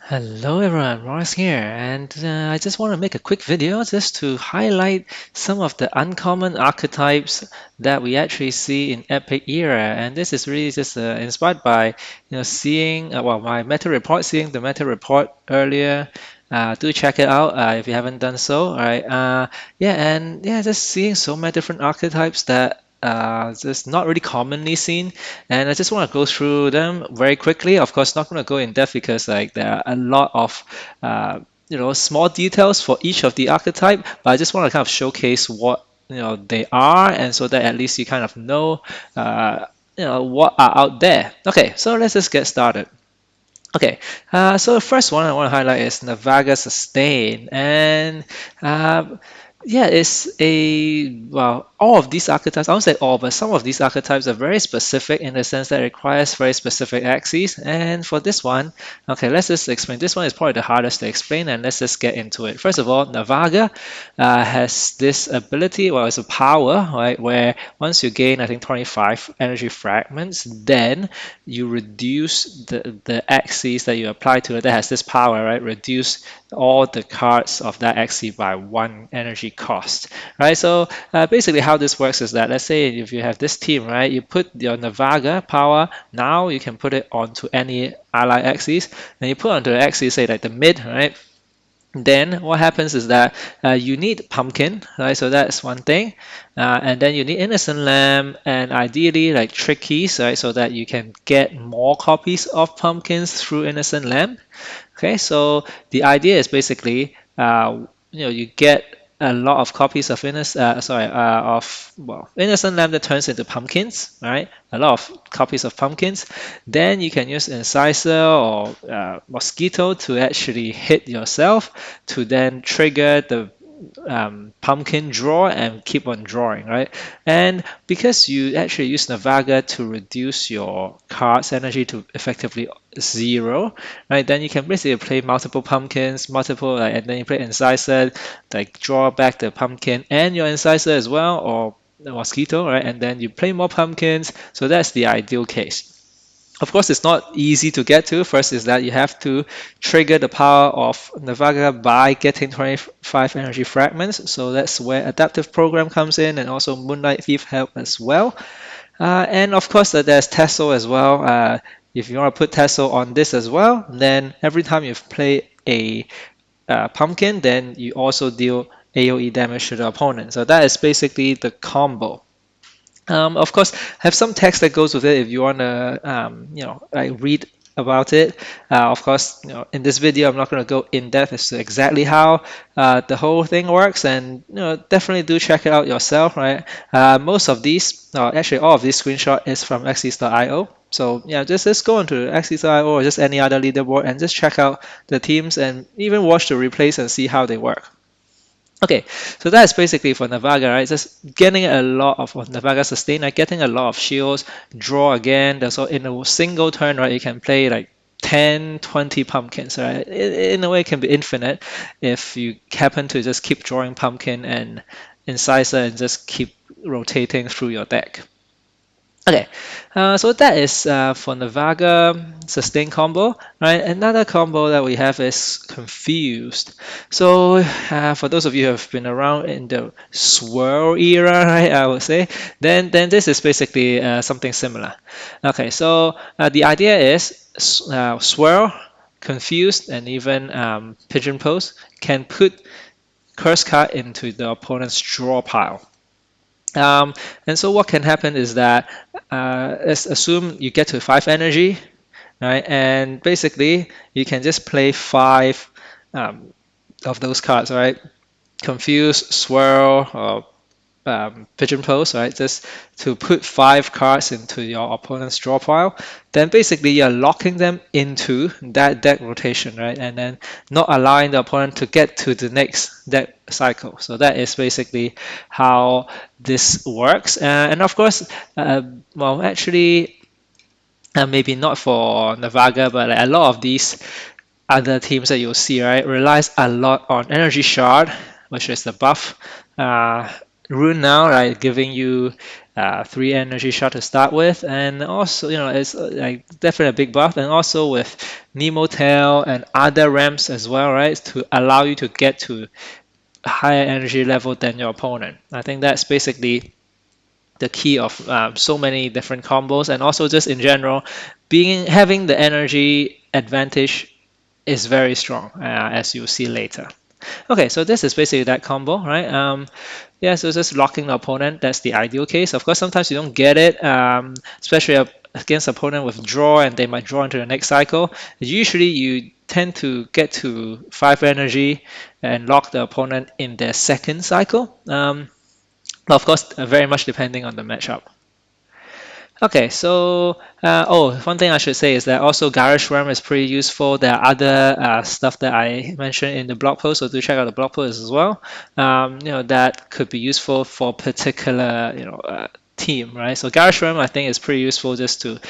Hello everyone, Maurice here, and I just want to make a quick video just to highlight some of the uncommon archetypes that we actually see in Epic Era. And this is really just inspired by seeing my meta report, seeing the meta report earlier. Do check it out if you haven't done so. All right, just seeing so many different archetypes that just not really commonly seen, and I just want to go through them very quickly. Of course, not going to go in depth because there are a lot of small details for each of the archetype, but I just want to kind of showcase what they are, and so that at least you kind of know what are out there. Okay, so let's just get started. Okay, so the first one I want to highlight is Navaga Sustain, and yeah, it's all of these archetypes, I won't say all, but some of these archetypes are very specific in the sense that it requires very specific axes. And for this one, okay, let's just explain. This one is probably the hardest to explain, and let's just get into it. First of all, Navaga has this ability, well, it's a power, right, where once you gain, I think, 25 energy fragments, then you reduce the axes that you apply to it that has this power, right? Reduce all the cards of that axis by 1 energy cost, right? So basically how this works is that, let's say if you have this team, right, you put your Navaga power, now you can put it onto any ally axis, and you put onto the axis, say like the mid, right? Then what happens is that you need pumpkin, right? So that's one thing, and then you need innocent lamb, and ideally like trickies, right? So that you can get more copies of pumpkins through innocent lamb. Okay, so the idea is basically, you get a lot of copies of innocent lamb that turns into pumpkins, right? A lot of copies of pumpkins. Then you can use incisor or mosquito to actually hit yourself to then trigger the pumpkin draw and keep on drawing, right? And because you actually use Navaga to reduce your card's energy to effectively zero, right? Then you can basically play multiple pumpkins, and then you play incisor, like draw back the pumpkin and your incisor as well, or the mosquito, right? And then you play more pumpkins. So that's the ideal case. Of course, it's not easy to get to. First is that you have to trigger the power of Navaga by getting 25 energy fragments. So that's where Adaptive Program comes in, and also Moonlight Thief help as well. And of course, there's Tassel as well. If you want to put Tassel on this as well, then every time you play a pumpkin, then you also deal AoE damage to the opponent. So that is basically the combo. Of course, have some text that goes with it if you want to, like read about it. Of course, in this video, I'm not going to go in depth as to exactly how the whole thing works, and definitely do check it out yourself, right? Most of these, actually, all of these screenshot is from Axie.io. So yeah, just go into Axie.io or just any other leaderboard and just check out the teams and even watch the replays and see how they work. Okay, so that's basically for Navaga, right? Just getting a lot of Navaga sustain, like getting a lot of shields, draw again. So in a single turn, right, you can play like 10, 20 pumpkins, right? In a way, it can be infinite if you happen to just keep drawing pumpkin and incisor and just keep rotating through your deck. Okay, so that is for Navaga sustain combo, right? Another combo that we have is confused. So for those of you who have been around in the swirl era, right, I would say, then this is basically something similar. Okay, so the idea is swirl, confused, and even pigeon pose can put curse card into the opponent's draw pile. And so what can happen is that let's assume you get to 5 energy, right? And basically you can just play 5 of those cards, right? Confuse, swirl, or pigeon pose, right? Just to put 5 cards into your opponent's draw pile. Then basically you're locking them into that deck rotation, right? And then not allowing the opponent to get to the next deck cycle. So that is basically how this works. And of course, actually, maybe not for Navaga, but like a lot of these other teams that you'll see, right, relies a lot on Energy Shard, which is the buff rune now, right, giving you 3 energy shot to start with, and also it's like definitely a big buff, and also with Nemo Tail and other ramps as well, right, to allow you to get to a higher energy level than your opponent. I think that's basically the key of so many different combos, and also just in general, having the energy advantage is very strong, as you'll see later. Okay, so this is basically that combo, right? Yeah, so just locking the opponent, that's the ideal case. Of course, sometimes you don't get it, especially against opponent with draw, and they might draw into the next cycle. Usually you tend to get to 5 energy and lock the opponent in their second cycle. But of course, very much depending on the matchup. Okay, so one thing I should say is that also Garage RAM is pretty useful. There are other stuff that I mentioned in the blog post, so do check out the blog post as well. That could be useful for particular team, right? So Garage RAM I think is pretty useful just to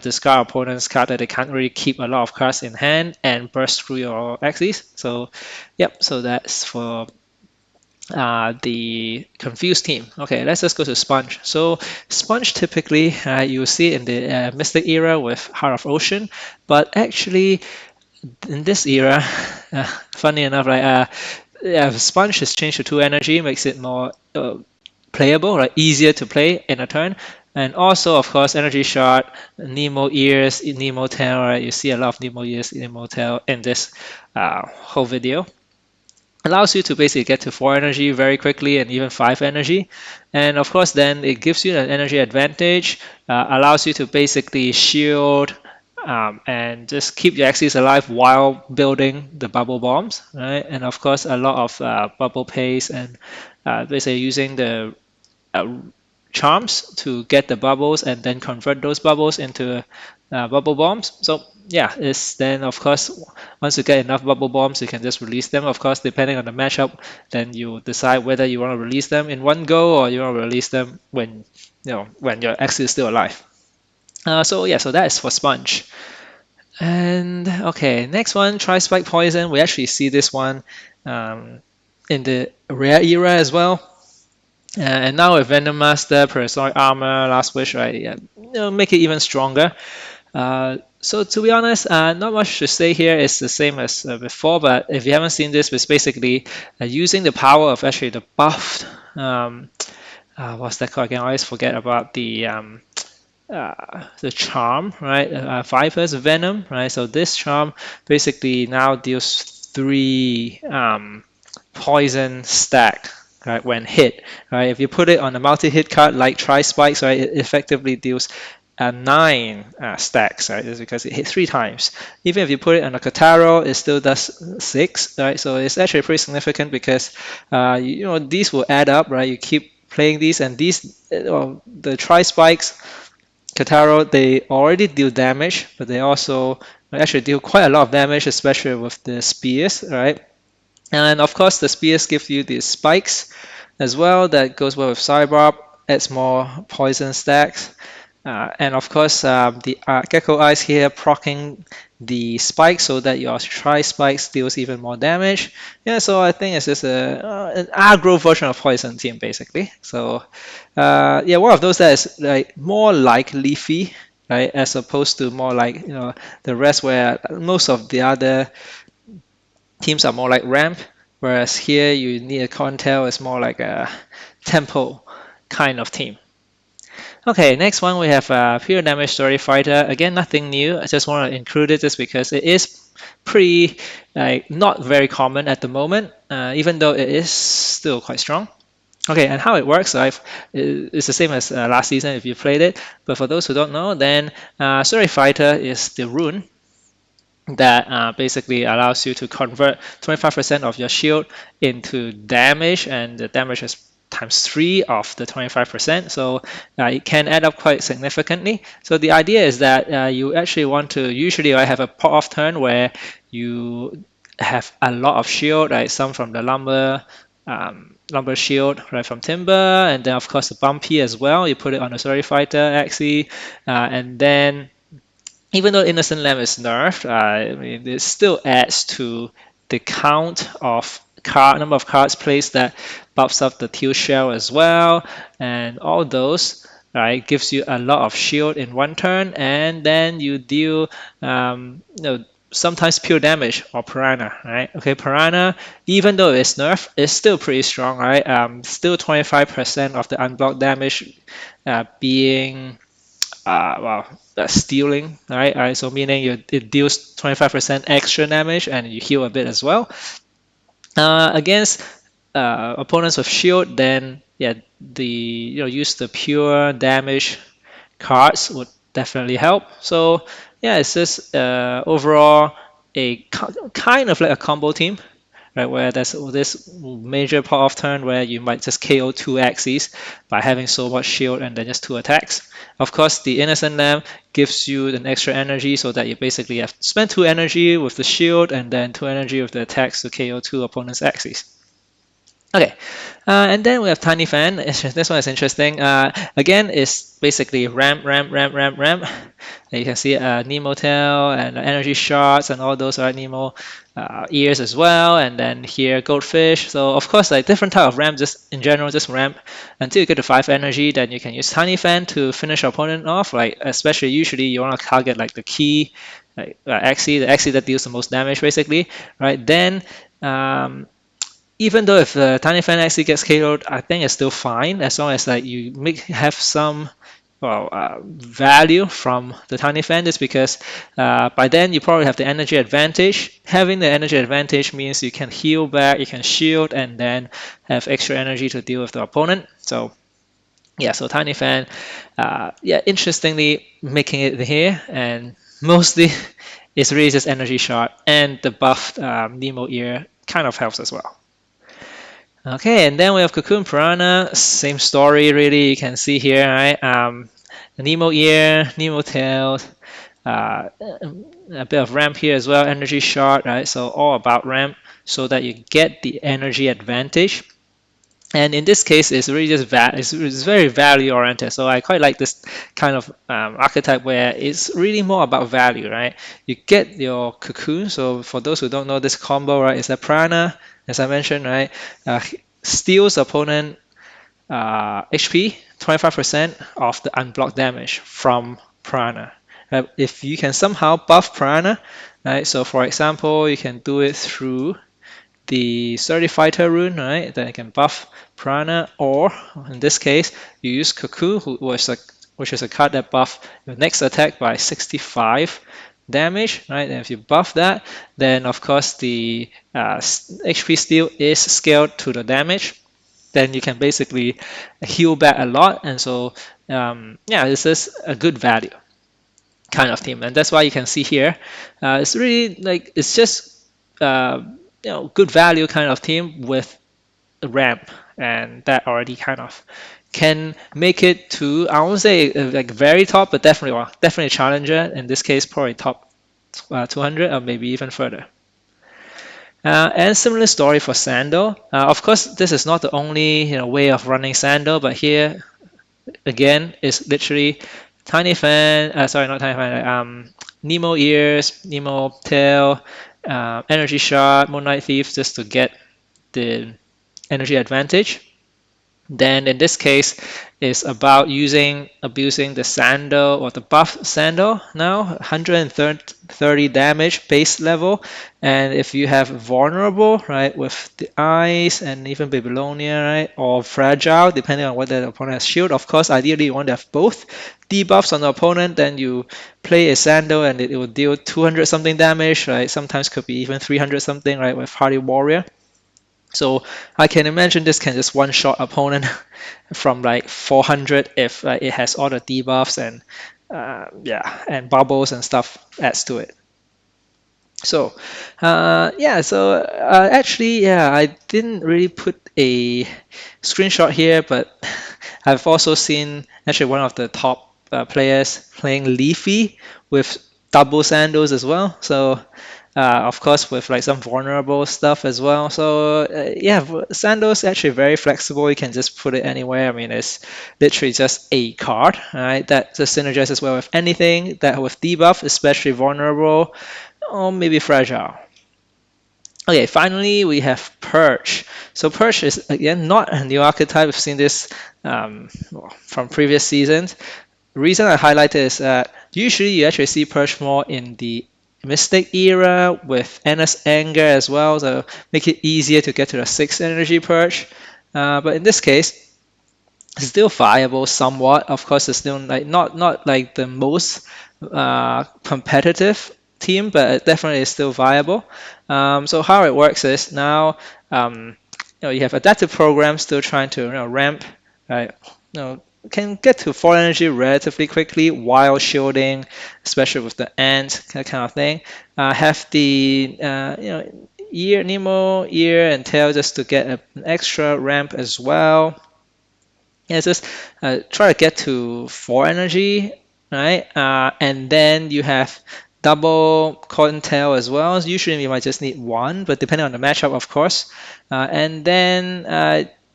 discard opponent's card that they can't really keep a lot of cards in hand and burst through your axes. So yep, so that's for the confused team. Okay, let's just go to Sponge. So Sponge typically you see in the Mystic era with Heart of Ocean, but actually in this era, funny enough, Sponge has changed to 2 energy, makes it more playable, right? Easier to play in a turn. And also, of course, Energy Shot, Nemo Ears, Nemo Tail, right? You see a lot of Nemo Ears, Nemo Tail in this whole video. Allows you to basically get to 4 energy very quickly and even 5 energy. And of course, then it gives you an energy advantage, allows you to basically shield and just keep your axes alive while building the bubble bombs, right? And of course, a lot of bubble paste and basically using the uh, charms to get the bubbles and then convert those bubbles into bubble bombs. So yeah, it's then of course once you get enough bubble bombs, you can just release them. Of course, depending on the matchup, then you decide whether you want to release them in one go or you want to release them when your X is still alive. So yeah, so that is for Sponge. And okay, next one, Tri-Spike Poison. We actually see this one in the rare era as well. And now with Venom Master, Prehistoric Armor, Last Wish, right? Yeah, make it even stronger. So to be honest, not much to say here. It's the same as before, but if you haven't seen this, it's basically using the power of actually the buffed. What's that called again? I always forget about the charm, right? Viper's Venom, right? So this charm basically now deals 3 poison stack, right, when hit, right? If you put it on a multi-hit card like Tri-Spikes, right, it effectively deals 9 stacks, right? It's because it hit 3 times. Even if you put it on a Kataro, it still does 6, right? So it's actually pretty significant because these will add up, right? You keep playing these, and the Tri-Spikes, Kataro, they already deal damage, but they also actually deal quite a lot of damage, especially with the spears, right? And of course, the spears give you these spikes as well. That goes well with Cyborg, adds more poison stacks. And of course, the Gecko Eyes here proccing the spikes so that your Tri-Spikes deals even more damage. Yeah, so I think it's just an aggro version of Poison Team, basically. So yeah, one of those that is like more like Leafy, right, as opposed to more like the rest where most of the other teams are more like ramp, whereas here you need a Contel is more like a tempo kind of team. Okay, next one we have Pure Damage Story Fighter. Again, nothing new. I just want to include it just because it is pretty not very common at the moment, even though it is still quite strong. Okay, and how it works, it's the same as last season if you played it. But for those who don't know, then Story Fighter is the rune that basically allows you to convert 25% of your shield into damage, and the damage is times 3 of the 25%, so it can add up quite significantly. So the idea is that you actually want to usually have a pop off turn where you have a lot of shield, right? Some from the lumber shield, right, from timber, and then of course the bumpy as well. You put it on the Story Fighter Axie, and then even though Innocent Lamb is nerfed, I mean, it still adds to the count of number of cards placed that buffs up the teal shell as well, and all those. right? Gives you a lot of shield in one turn, and then you deal sometimes pure damage or piranha, right? Okay, piranha, even though it's nerfed, it's still pretty strong, right? Still 25% of the unblocked damage being stealing, right? So meaning it deals 25% extra damage and you heal a bit as well. Against opponents with shield, then yeah, use the pure damage cards would definitely help. So yeah, it's just overall a kind of like a combo team, right? Where there's this major part of turn where you might just KO two axes by having so much shield and then just two attacks. Of course, the Innocent Lamb gives you an extra energy so that you basically have to spend two energy with the shield and then two energy with the attacks to KO two opponent's axes. Okay, and then we have Tiny Fan. This one is interesting. Again, it's basically ramp, ramp, ramp, ramp, ramp. And you can see Nemo tail and energy shots and all those are Nemo ears as well. And then here goldfish. So of course, like different type of ramp. Just in general, just ramp until you get to 5 energy. Then you can use Tiny Fan to finish your opponent off. Like especially usually you want to target like the key, like Axie, the Axie that deals the most damage basically, right? Then even though if the Tiny Fan actually gets KO'd, I think it's still fine as long as like you have some value from the Tiny Fan. Just because by then you probably have the energy advantage. Having the energy advantage means you can heal back, you can shield, and then have extra energy to deal with the opponent. So yeah, so Tiny Fan, yeah, interestingly making it here, and mostly it's really just energy shot, and the buffed Nemo ear kind of helps as well. Okay, and then we have Cocoon Piranha, same story really, you can see here, right? Nemo ear, Nemo tail, a bit of ramp here as well, energy shot, right? So all about ramp so that you get the energy advantage. And in this case, it's really just it's very value oriented. So I quite like this kind of archetype where it's really more about value, right? You get your cocoon. So for those who don't know this combo, right, it's a Prana, as I mentioned, right, steals opponent HP 25% of the unblocked damage from Prana. If you can somehow buff Prana, right? So for example, you can do it through the Sturdy Fighter rune, right? Then you can buff Prana, or in this case, you use Cuckoo, which is a card that buffs your next attack by 65 damage, right? And if you buff that, then of course the HP steal is scaled to the damage. Then you can basically heal back a lot, and so yeah, this is a good value kind of team, and that's why you can see here, it's really like it's just uh, good value kind of team with a ramp, and that already kind of can make it to, I won't say like very top, but definitely a challenger. In this case, probably top 200 or maybe even further. And similar story for Sandal. Of course, this is not the only way of running Sandal, but here again is literally Tiny Fan. Sorry, not Tiny Fan. Nemo ears, Nemo tail, energy shot, Moonlight Thief, just to get the energy advantage. Then in this case, it's about abusing the sandal or the buff sandal now, 130 damage base level. And if you have vulnerable, right, with the eyes and even Babylonia, right, or fragile, depending on whether the opponent has shield. Of course, ideally you want to have both debuffs on the opponent, then you play a sandal and it will deal 200 something damage, right? Sometimes could be even 300 something, right, with Hardy Warrior. So I can imagine this can just one-shot opponent from like 400 if it has all the debuffs and yeah, and bubbles and stuff adds to it. So yeah, so actually, yeah, I didn't really put a screenshot here, but I've also seen actually one of the top players playing Leafy with double sandals as well. So of course with like some vulnerable stuff as well. So yeah, sandals actually very flexible. You can just put it anywhere. I mean, it's literally just a card, right? That just synergizes well with anything that with debuff, especially vulnerable or maybe fragile. Okay, finally we have Purge. So Purge is again not a new archetype. We've seen this from previous seasons. The reason I highlighted is that usually you actually see Purge more in the Mystic era with Endless Anger as well, so make it easier to get to the 6 energy Purge. But in this case, it's still viable somewhat. Of course, it's still like not like the most competitive team, but it definitely is still viable. So how it works is now you have adaptive programs still trying to ramp, right? Can get to full energy relatively quickly while shielding, especially with the ant kind of thing. Have the ear, Nemo, ear, and tail just to get an extra ramp as well. Yeah, just try to get to 4 energy, right? And then you have double cottontail as well. So usually you might just need one, but depending on the matchup, of course. And then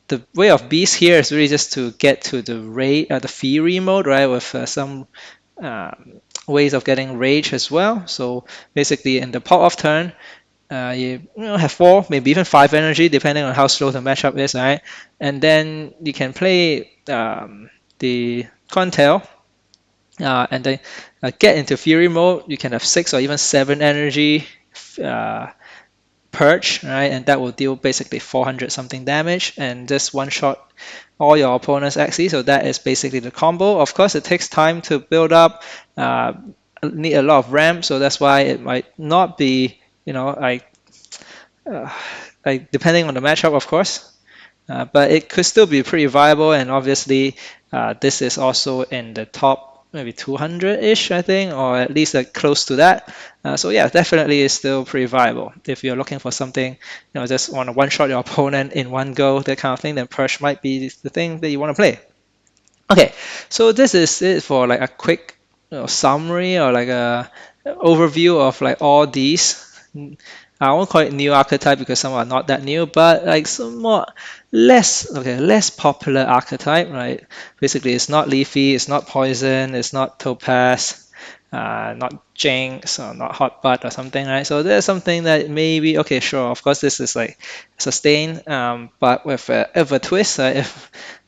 the way of beast here is really just to get to the Fury mode, right? With some ways of getting rage as well. So basically, in the pop off turn, you have 4, maybe even 5 energy, depending on how slow the matchup is, right? And then you can play the Contail, and then get into Fury mode. You can have 6 or even 7 energy uh, Purge, right? And that will deal basically 400 something damage and just one shot all your opponent's Axie. So that is basically the combo. Of course, it takes time to build up, uh, need a lot of ramp, so that's why it might not be, uh, like depending on the matchup, of course. But it could still be pretty viable, and obviously, this is also in the top maybe 200-ish, I think, or at least close to that. So yeah, definitely is still pretty viable. If you're looking for something, just want to one-shot your opponent in one go, that kind of thing, then Purge might be the thing that you want to play. Okay, so this is it for like a quick summary or like a overview of like all these. I won't call it new archetype because some are not that new, but like somewhat less popular archetype, right? Basically, it's not leafy, it's not poison, it's not topaz, not jinx or not hot butt or something, right? So there's something that maybe okay, sure, of course this is like sustain, but with a twist, right?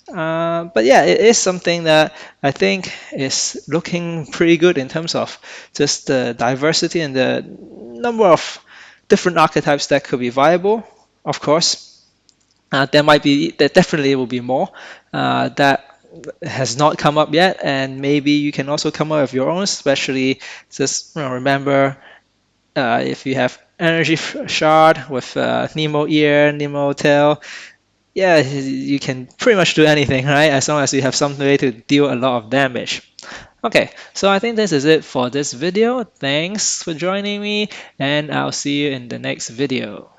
But yeah, it is something that I think is looking pretty good in terms of just the diversity and the number of different archetypes that could be viable. Of course, there definitely will be more that has not come up yet, and maybe you can also come up with your own. Especially, just remember if you have energy shard with Nemo ear, Nemo tail, yeah, you can pretty much do anything, right? As long as you have some way to deal a lot of damage. Okay, so I think this is it for this video. Thanks for joining me, and I'll see you in the next video.